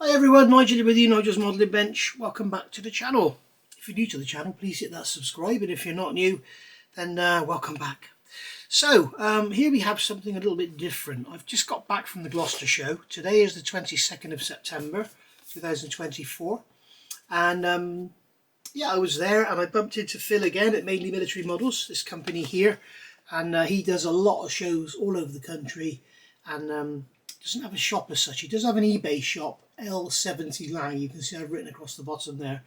Hi everyone, Nigel with you, Nigel's Modelling Bench. Welcome back to the channel. If you're new to the channel, please hit that subscribe, and if you're not new, then welcome back. So here we have something a little bit different. I've just got back from the Gloucester show. Today is the 22nd of September 2024, and yeah, I was there and I bumped into Phil again at Mainly Military Models, this company here, and he does a lot of shows all over the country, and doesn't have a shop as such. He does have an eBay shop, L70 Lang. You can see I've written across the bottom there.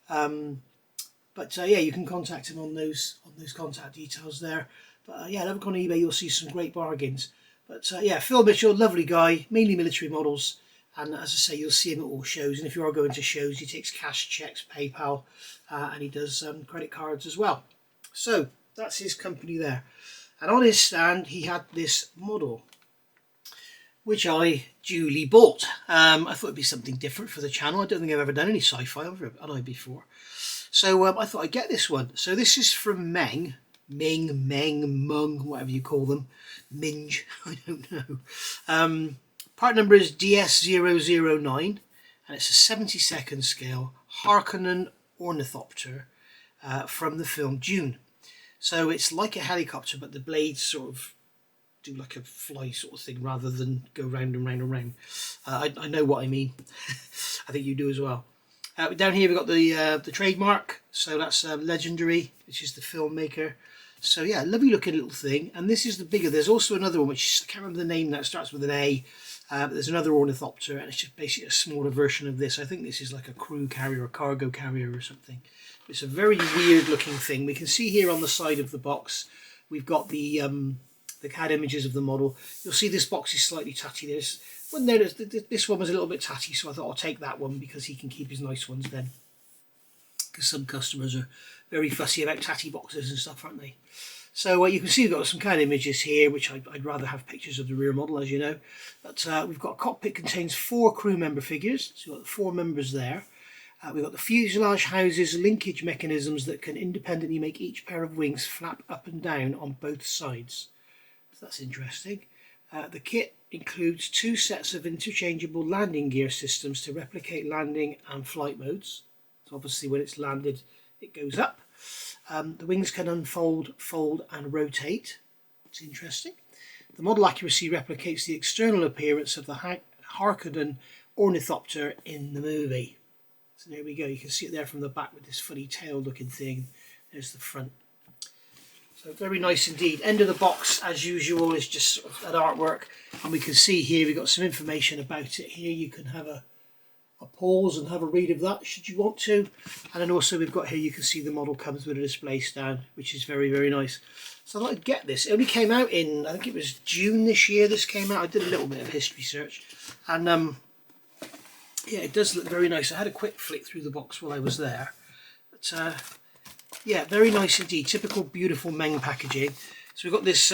But yeah, you can contact him on those contact details there. But yeah, look on eBay, you'll see some great bargains. But yeah, Phil Mitchell, lovely guy, mainly military models. And as I say, you'll see him at all shows. And if you are going to shows, he takes cash, checks, PayPal, and he does credit cards as well. So that's his company there. And on his stand, he had this model, which I duly bought. I thought it'd be something different for the channel. I don't think I've ever done any sci-fi, have I, before? So I thought I'd get this one. So this is from Meng, Meng, whatever you call them. Minge, I don't know. Part number is DS009, and it's a 72nd scale Harkonnen Ornithopter from the film Dune. So it's like a helicopter, but the blades sort of do like a fly sort of thing rather than go round and round and round. I know what I mean. I think you do as well. Down here we've got the trademark, so that's Legendary, which is the filmmaker. So yeah, lovely looking little thing. And this is the bigger. There's also another one which I can't remember the name now. It starts with an A. But there's another ornithopter, and it's just basically a smaller version of this. I think this is like a crew carrier or cargo carrier or something. It's a very weird looking thing. We can see here on the side of the box we've got the CAD images of the model. You'll see this box is slightly tatty. This one was a little bit tatty, so I thought I'll take that one because he can keep his nice ones then. Because some customers are very fussy about tatty boxes and stuff, aren't they? So you can see we've got some CAD images here, which I'd rather have pictures of the rear model, as you know. But we've got a cockpit contains 4 crew member figures, so we've got 4 members there. We've got the fuselage houses linkage mechanisms that can independently make each pair of wings flap up and down on both sides. That's interesting. The kit includes 2 sets of interchangeable landing gear systems to replicate landing and flight modes. So obviously when it's landed it goes up. The wings can unfold, fold and rotate. It's interesting. The model accuracy replicates the external appearance of the Harkonnen Ornithopter in the movie. So there we go. You can see it there from the back with this funny tail looking thing. There's the front. So very nice indeed. End of the box, as usual, is just sort of an artwork, and we can see here we've got some information about it. Here you can have a pause and have a read of that should you want to, and then also we've got here you can see the model comes with a display stand, which is very, very nice. So I thought I'd get this. It only came out in, I think it was June this year. This came out. I did a little bit of history search, and yeah, it does look very nice. I had a quick flick through the box while I was there, but yeah, very nice indeed. Typical beautiful Meng packaging. So we've got this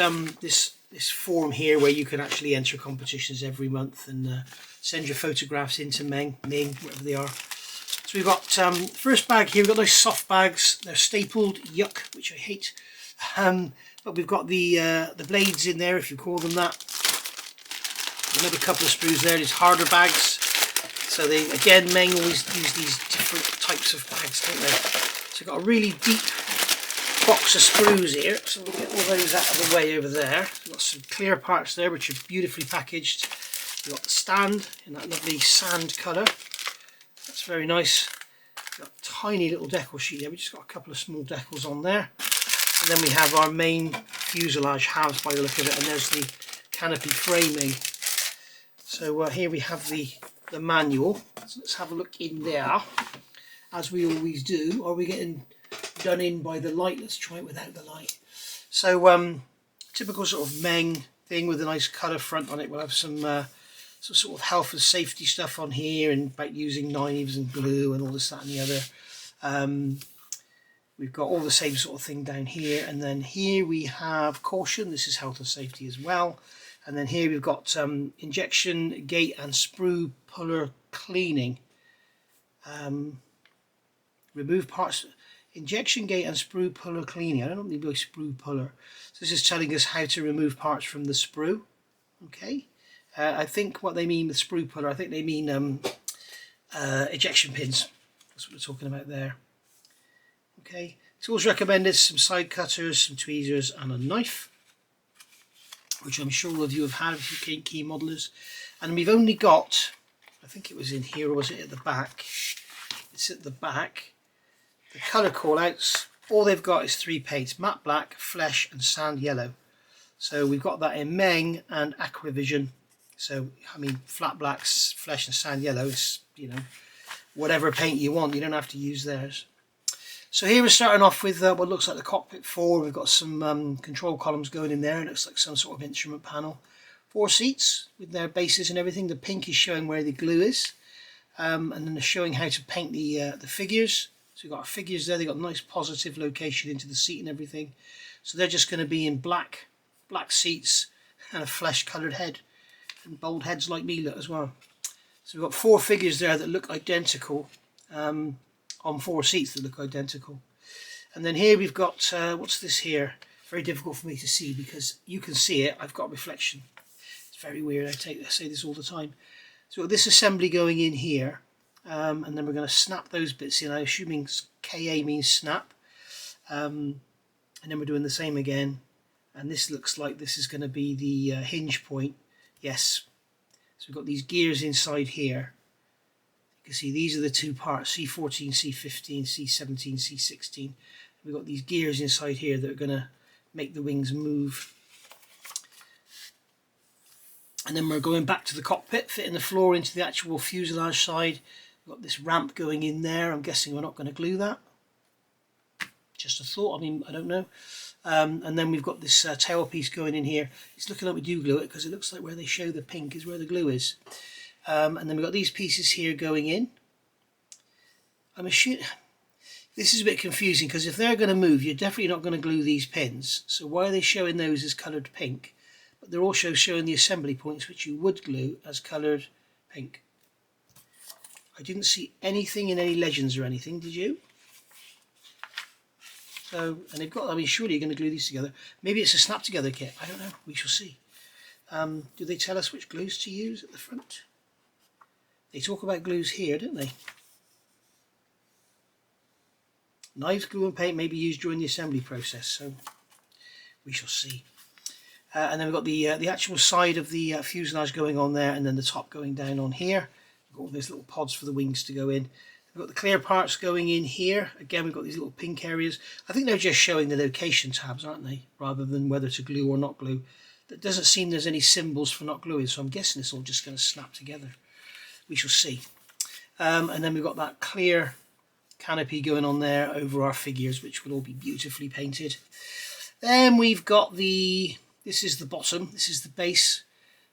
this form here where you can actually enter competitions every month and send your photographs into Meng, whatever they are. So we've got first bag here. We've got those soft bags. They're stapled, yuck, which I hate. But we've got the blades in there, if you call them that. Another couple of sprues there. These harder bags. So they, again, Meng always use these different types of bags, don't they? So I've got a really deep box of sprues here, so we'll get all those out of the way over there. We've got some clear parts there which are beautifully packaged. We've got the stand in that lovely sand colour. That's very nice. We've got a tiny little decal sheet there. We've just got a couple of small decals on there. And then we have our main fuselage halves by the look of it, and there's the canopy framing. So here we have the manual. So let's have a look in there, as we always do. Are we getting done in by the light? Let's try it without the light. So typical sort of Meng thing with a nice colour front on it. We'll have some sort of health and safety stuff on here, and about using knives and glue and all this, that and the other. We've got all the same sort of thing down here, and then here we have caution. This is health and safety as well. And then here we've got injection gate and sprue puller cleaning. Remove parts, injection gate and sprue puller cleaning. I don't know by sprue puller. So this is telling us how to remove parts from the sprue. Okay. I think what they mean with sprue puller, I think they mean ejection pins. That's what we're talking about there. Okay, tools recommended: some side cutters, some tweezers and a knife, which I'm sure all of you have had if you're key modelers. And we've only got, I think it was in here, or was it at the back? It's at the back. The colour callouts, all they've got is 3 paints: matte black, flesh and sand yellow. So we've got that in Meng and Aquavision. So I mean, flat blacks, flesh and sand yellow is, you know, whatever paint you want, you don't have to use theirs. So here we're starting off with what looks like the cockpit 4. We've got some control columns going in there. It looks like some sort of instrument panel. 4 seats with their bases and everything. The pink is showing where the glue is, and then they're showing how to paint the figures. So we've got our figures there. They've got a nice positive location into the seat and everything. So they're just going to be in black seats and a flesh coloured head, and bold heads like me look as well. So we've got 4 figures there that look identical, on 4 seats that look identical. And then here we've got, what's this here? Very difficult for me to see because you can see it, I've got reflection. It's very weird, I say this all the time. So we've got this assembly going in here, and then we're going to snap those bits in. I'm assuming KA means snap. And then we're doing the same again. And this looks like this is going to be the hinge point. Yes. So we've got these gears inside here. You can see these are the 2 parts, C14, C15, C17, C16. We've got these gears inside here that are going to make the wings move. And then we're going back to the cockpit, fitting the floor into the actual fuselage side. We've got this ramp going in there. I'm guessing we're not going to glue that. Just a thought, I mean, I don't know. And then we've got this tail piece going in here. It's looking like we do glue it because it looks like where they show the pink is where the glue is. And then we've got these pieces here going in. I'm assuming this is a bit confusing because if they're going to move, you're definitely not going to glue these pins. So why are they showing those as coloured pink? But they're also showing the assembly points, which you would glue as coloured pink. I didn't see anything in any legends or anything, did you? So, and they've got, I mean, surely you're going to glue these together. Maybe it's a snap together kit. I don't know. We shall see. Do they tell us which glues to use at the front? They talk about glues here, don't they? Knives, glue and paint may be used during the assembly process. So, we shall see. And then we've got the actual side of the fuselage going on there, and then the top going down on here. We've got all those little pods for the wings to go in. We've got the clear parts going in here. Again, we've got these little pink areas. I think they're just showing the location tabs, aren't they? Rather than whether to glue or not glue. It doesn't seem there's any symbols for not gluing, so I'm guessing it's all just going to snap together. We shall see. And then we've got that clear canopy going on there over our figures, which will all be beautifully painted. Then we've got this is the bottom, this is the base.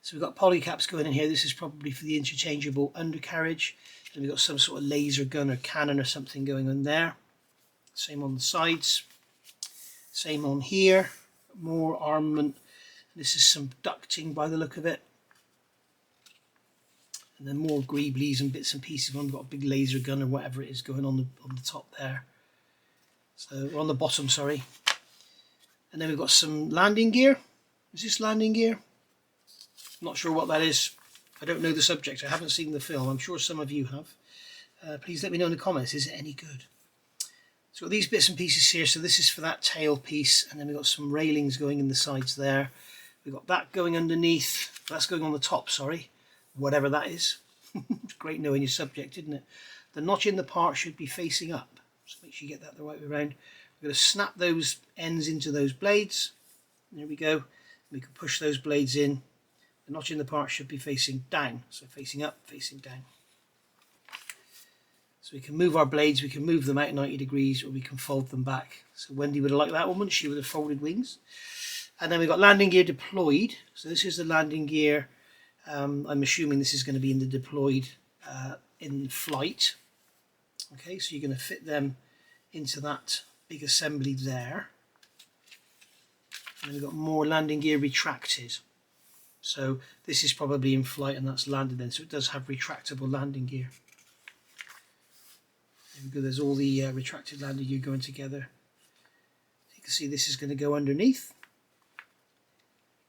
So we've got polycaps going in here. This is probably for the interchangeable undercarriage. And we've got some sort of laser gun or cannon or something going on there. Same on the sides. Same on here. More armament. This is some ducting by the look of it. And then more greeblies and bits and pieces. We've got a big laser gun or whatever it is going on the top there. So we're on the bottom, sorry. And then we've got some landing gear. Is this landing gear? Not sure what that is. I don't know the subject. I haven't seen the film. I'm sure some of you have. Please let me know in the comments. Is it any good? So these bits and pieces here. So this is for that tail piece. And then we've got some railings going in the sides there. We've got that going underneath. That's going on the top, sorry. Whatever that is. It's great knowing your subject, isn't it? The notch in the part should be facing up. So make sure you get that the right way around. We're going to snap those ends into those blades. There we go. We can push those blades in. The notch in the part should be facing down, so facing up, facing down. So we can move our blades, we can move them out 90 degrees, or we can fold them back. So Wendy would have liked that one, wouldn't she, with the folded wings? And then we've got landing gear deployed. So this is the landing gear. I'm assuming this is going to be in the deployed in flight. Okay, so you're going to fit them into that big assembly there. And then we've got more landing gear retracted. So this is probably in flight and that's landed then. So it does have retractable landing gear. There we go. There's all the retracted landing gear going together. You can see this is going to go underneath.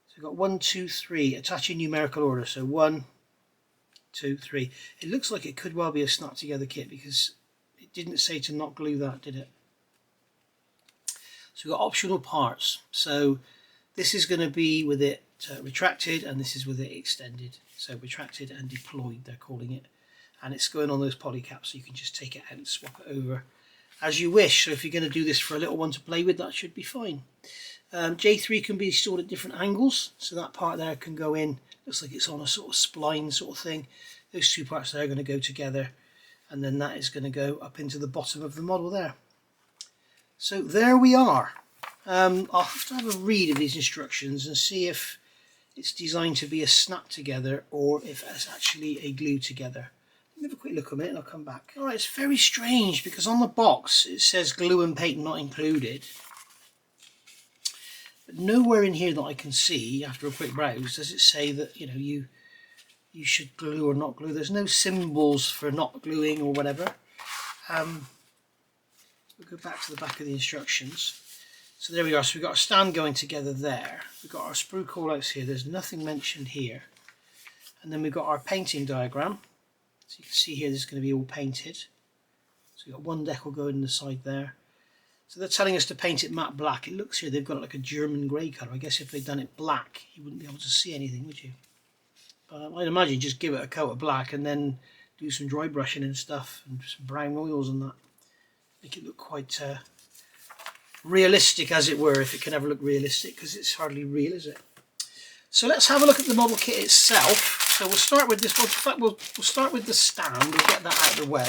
So we've got 1, 2, 3. Attach in numerical order. So 1, 2, 3. It looks like it could well be a snap together kit because it didn't say to not glue that, did it? So we've got optional parts. So this is going to be with it retracted, and this is with it extended. So retracted and deployed, they're calling it. And it's going on those poly caps, so you can just take it out and swap it over as you wish. So if you're going to do this for a little one to play with, that should be fine. J3 can be stored at different angles, so that part there can go in, looks like it's on a sort of spline sort of thing. Those two parts there are going to go together, and then that is going to go up into the bottom of the model there. So there we are. I'll have to have a read of these instructions and see if it's designed to be a snap together or if it's actually a glue together. Let me have a quick look at it and I'll come back. Alright, it's very strange because on the box it says glue and paint not included. But nowhere in here that I can see, after a quick browse, does it say that, you know, you should glue or not glue. There's no symbols for not gluing or whatever. We'll go back to the back of the instructions. So there we are. So we've got our stand going together there. We've got our sprue callouts here. There's nothing mentioned here. And then we've got our painting diagram. So you can see here this is going to be all painted. So we've got one decal going in the side there. So they're telling us to paint it matte black. It looks here they've got like a German grey colour. I guess if they'd done it black, you wouldn't be able to see anything, would you? But I'd imagine just give it a coat of black and then do some dry brushing and stuff and some brown oils and that. Make it look quite realistic, as it were, if it can ever look realistic, because it's hardly real, is it? So let's have a look at the model kit itself. So we'll start with this. Well, in fact, we'll start with the stand. We'll get that out of the way.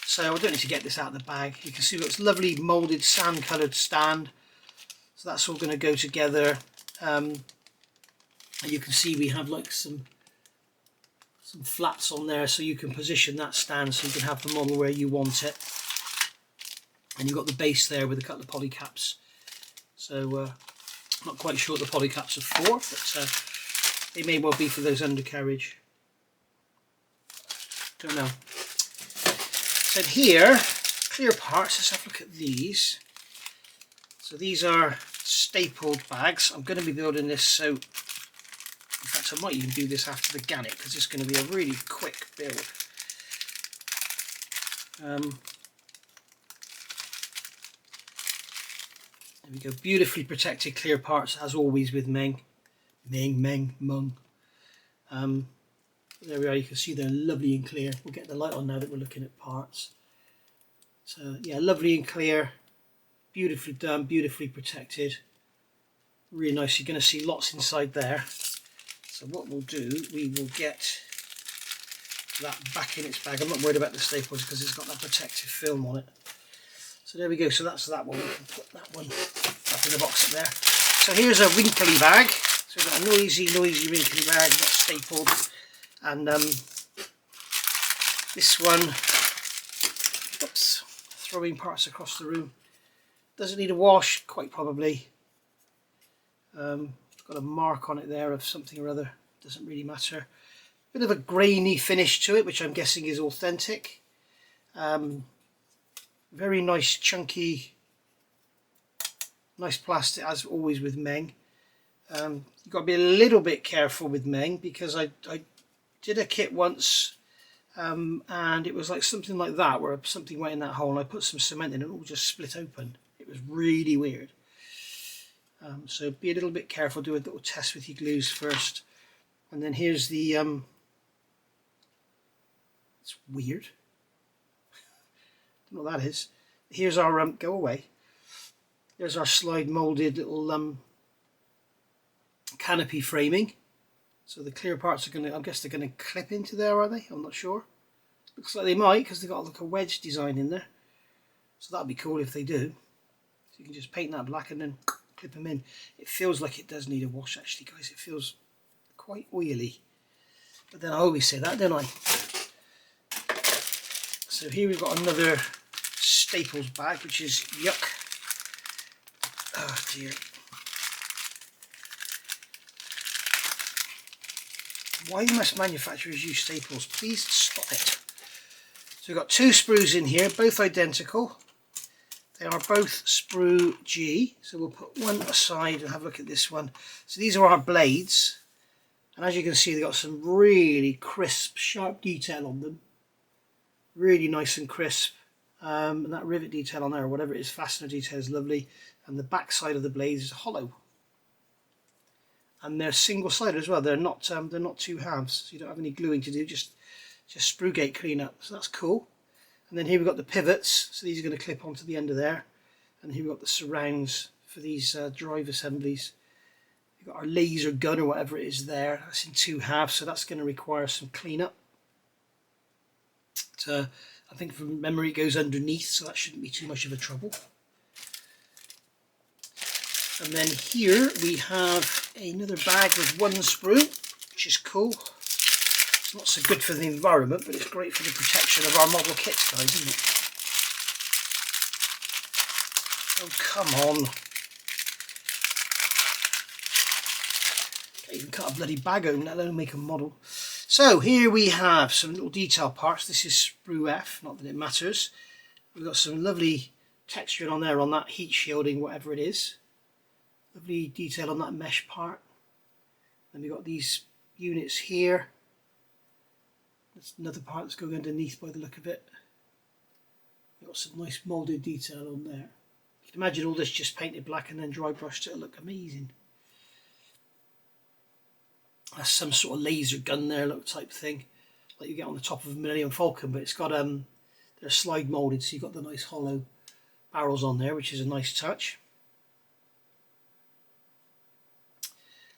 So I don't need to get this out of the bag. You can see it's lovely moulded sand coloured stand. So that's all going to go together. And you can see we have like some flats on there, so you can position that stand so you can have the model where you want it. And you've got the base there with a couple of poly caps. So I'm not quite sure what the poly caps are for, but they may well be for those undercarriage. Don't know. So here, clear parts. Let's have a look at these. So these are stapled bags. I'm going to be building this, so in fact I might even do this after the gannet because it's going to be a really quick build. There we go, beautifully protected clear parts as always with Meng. Meng. There we are, you can see they're lovely and clear. We'll get the light on now that we're looking at parts. So yeah, lovely and clear, beautifully done, beautifully protected. Really nice, you're going to see lots inside there. So what we'll do, we will get that back in its bag. I'm not worried about the staples because it's got that protective film on it. So there we go, so that's that one. We can put that one up in the box up there. So here's a wrinkly bag. So we've got a noisy wrinkly bag, not stapled. And this one, oops, throwing parts across the room. Doesn't need a wash, quite probably. Got a mark on it there of something or other, doesn't really matter. Bit of a grainy finish to it, which I'm guessing is authentic. Very nice, chunky, nice plastic, as always with Meng. You've got to be a little bit careful with Meng because I did a kit once and it was like something like that, where something went in that hole and I put some cement in and it all just split open. It was really weird. So be a little bit careful, do a little test with your glues first. And then here's the, it's weird. Don't know what that is. Here's our, go away. There's our slide moulded little canopy framing. So the clear parts are going to, I guess they're going to clip into there, are they? I'm not sure. Looks like they might because they've got like a wedge design in there. So that'd be cool if they do. So you can just paint that black and then clip them in. It feels like it does need a wash actually, guys. It feels quite oily. But then I always say that, don't I? So here we've got another staples bag, which is yuck. Oh dear. Why must manufacturers use staples? Please stop it. So we've got two sprues in here, both identical. They are both sprue G. So we'll put one aside and have a look at this one. So these are our blades. And as you can see, they've got some really crisp, sharp detail on them. Really nice and crisp. And that rivet detail on there, or whatever it is, fastener detail, is lovely. And the back side of the blades is hollow. And they're single-sided as well. They're not two halves, so you don't have any gluing to do. Just sprue gate cleanup. So that's cool. And then here we've got the pivots. So these are going to clip onto the end of there. And here we've got the surrounds for these drive assemblies. We've got our laser gun or whatever it is there. That's in two halves, so that's going to require some cleanup. But, I think from memory it goes underneath, so that shouldn't be too much of a trouble. And then here we have another bag with one sprue, which is cool. It's not so good for the environment, but it's great for the protection of our model kits, guys, isn't it? Oh, come on. Can't even cut a bloody bag open, let alone make a model. So here we have some little detail parts. This is sprue F, not that it matters. We've got some lovely texturing on there on that heat shielding, whatever it is. Lovely detail on that mesh part. Then we've got these units here. That's another part that's going underneath by the look of it. We've got some nice moulded detail on there. You can imagine all this just painted black and then dry brushed, it'll look amazing. That's some sort of laser gun there look type thing, like you get on the top of a Millennium Falcon, but it's got they're slide moulded, so you've got the nice hollow barrels on there, which is a nice touch.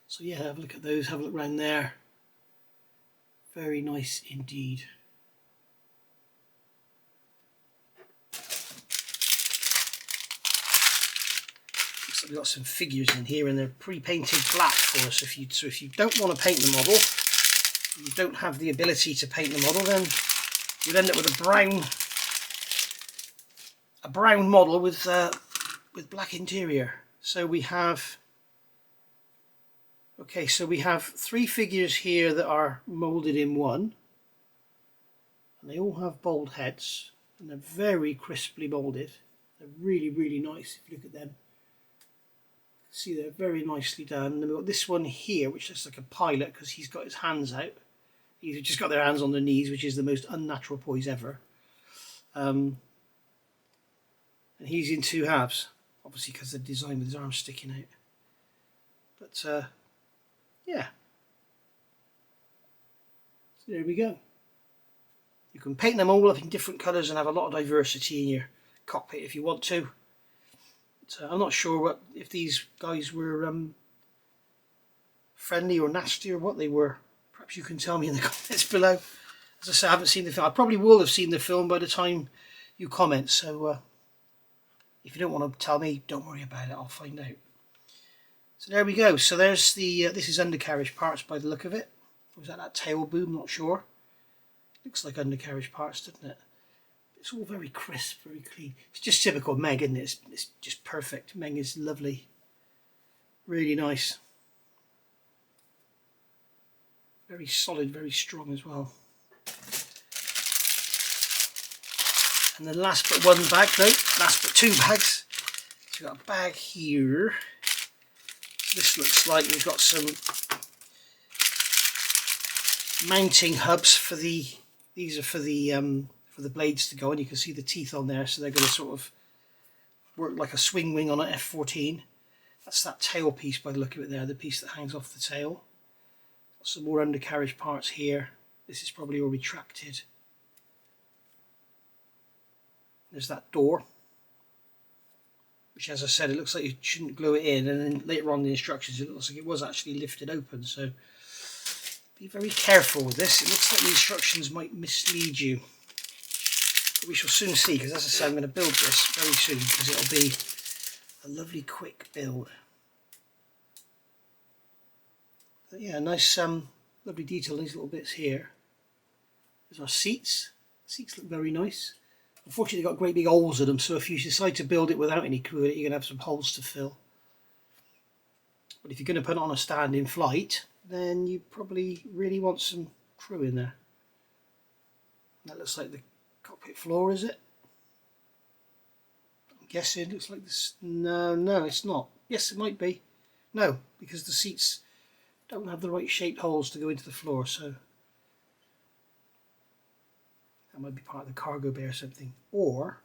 So yeah, have a look at those, have a look around there. Very nice indeed. Looks like we've got some figures in here, and they're pre-painted black for us. So if you don't want to paint the model, you don't have the ability to paint the model, then you'll end up with a brown model with black interior. So we have three figures here that are moulded in one, and they all have bold heads, and they're very crisply moulded. They're really, really nice if you look at them. See, they're very nicely done. And then we've got this one here, which looks like a pilot because he's got his hands out. He's just got their hands on their knees, which is the most unnatural pose ever. And he's in two halves, obviously because they're designed with his arms sticking out. But yeah, so there we go. You can paint them all up in different colours and have a lot of diversity in your cockpit if you want to. But, I'm not sure if these guys were friendly or nasty or what they were. Perhaps you can tell me in the comments below. As I say, I haven't seen the film. I probably will have seen the film by the time you comment, so if you don't want to tell me, don't worry about it, I'll find out. So there we go. So there's the this is undercarriage parts by the look of it. Or was that tail boom? Not sure. Looks like undercarriage parts, doesn't it? It's all very crisp, very clean. It's just typical Meng, isn't it? It's just perfect. Meng is lovely. Really nice. Very solid, very strong as well. And then last but two bags. So we've got a bag here. This looks like we've got some mounting hubs for these are for the blades to go on. You can see the teeth on there, so they're going to sort of work like a swing wing on an F-14. That's that tail piece by the look of it there, the piece that hangs off the tail. Got some more undercarriage parts here. This is probably all retracted. There's that door, which, as I said, it looks like you shouldn't glue it in, and then later on in the instructions it looks like it was actually lifted open, so be very careful with this. It looks like the instructions might mislead you, but we shall soon see, because as I said, I'm going to build this very soon because it'll be a lovely quick build. But yeah, nice lovely detail in these little bits here. There's our seats. The seats look very nice. Unfortunately, they've got great big holes in them, so if you decide to build it without any crew in it, you're going to have some holes to fill. But if you're going to put it on a stand in flight, then you probably really want some crew in there. That looks like the cockpit floor, is it? I'm guessing it looks like this. No, it's not. Yes, it might be. No, because the seats don't have the right shaped holes to go into the floor, so that might be part of the cargo bay or something. Or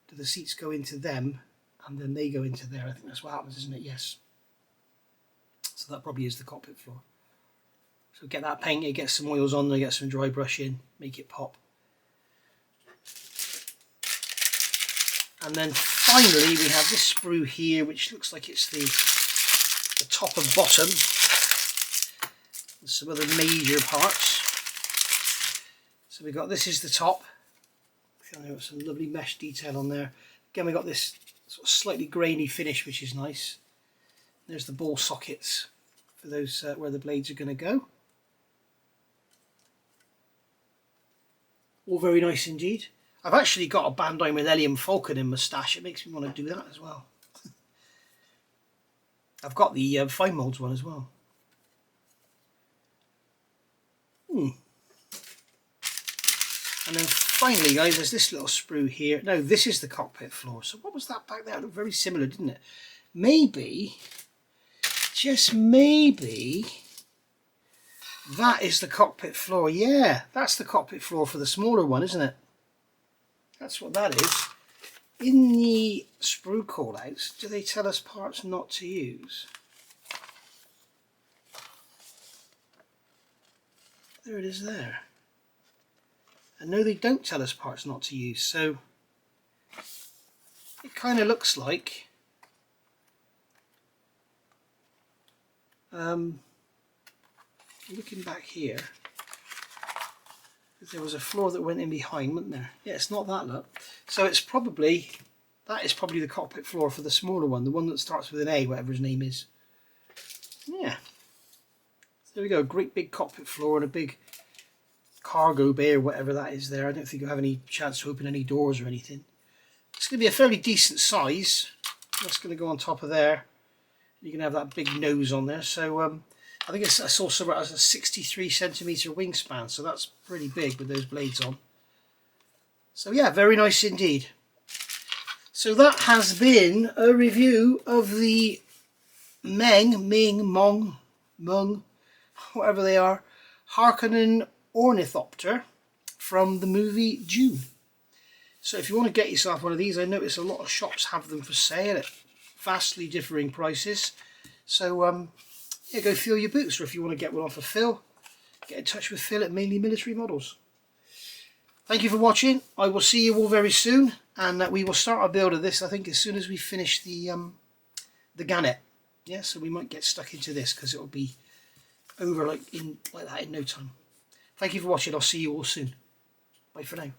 do the seats go into them and then they go into there? I think that's what happens, isn't it? Yes. So that probably is the cockpit floor. So get that painted, get some oils on there, get some dry brush in, make it pop. And then finally we have this sprue here, which looks like it's the top and bottom. And some other major parts. So we got, this is the top. Got some lovely mesh detail on there. Again, we got this sort of slightly grainy finish, which is nice. There's the ball sockets for those where the blades are going to go. All very nice indeed. I've actually got a Bandai Millennium Falcon moustache. It makes me want to do that as well. I've got the fine molds one as well. And then finally, guys, there's this little sprue here. No, this is the cockpit floor. So what was that back there? It looked very similar, didn't it? Maybe, just maybe, that is the cockpit floor. Yeah, that's the cockpit floor for the smaller one, isn't it? That's what that is. In the sprue callouts, do they tell us parts not to use? There it is there. And no, they don't tell us parts not to use, so it kind of looks like looking back here, there was a floor that went in behind, wasn't there? Yeah, it's not that, look. So it's probably, that is probably the cockpit floor for the smaller one, the one that starts with an A, whatever his name is. Yeah. So there we go, a great big cockpit floor and a big cargo bay or whatever that is there. I don't think you'll have any chance to open any doors or anything. It's going to be a fairly decent size. That's going to go on top of there. You can have that big nose on there. So I think I saw somewhere as a 63 centimetre wingspan, so that's pretty big with those blades on. So yeah, very nice indeed. So that has been a review of the Meng, whatever they are, Harkonnen Ornithopter from the movie Dune. So if you want to get yourself one of these, I notice a lot of shops have them for sale at vastly differing prices. So yeah, go feel your boots, or if you want to get one off of Phil, get in touch with Phil at Mainly Military Models. Thank you for watching. I will see you all very soon, and we will start our build of this, I think, as soon as we finish the Gannet. Yeah, so we might get stuck into this because it'll be over like that in no time. Thank you for watching. I'll see you all soon. Bye for now.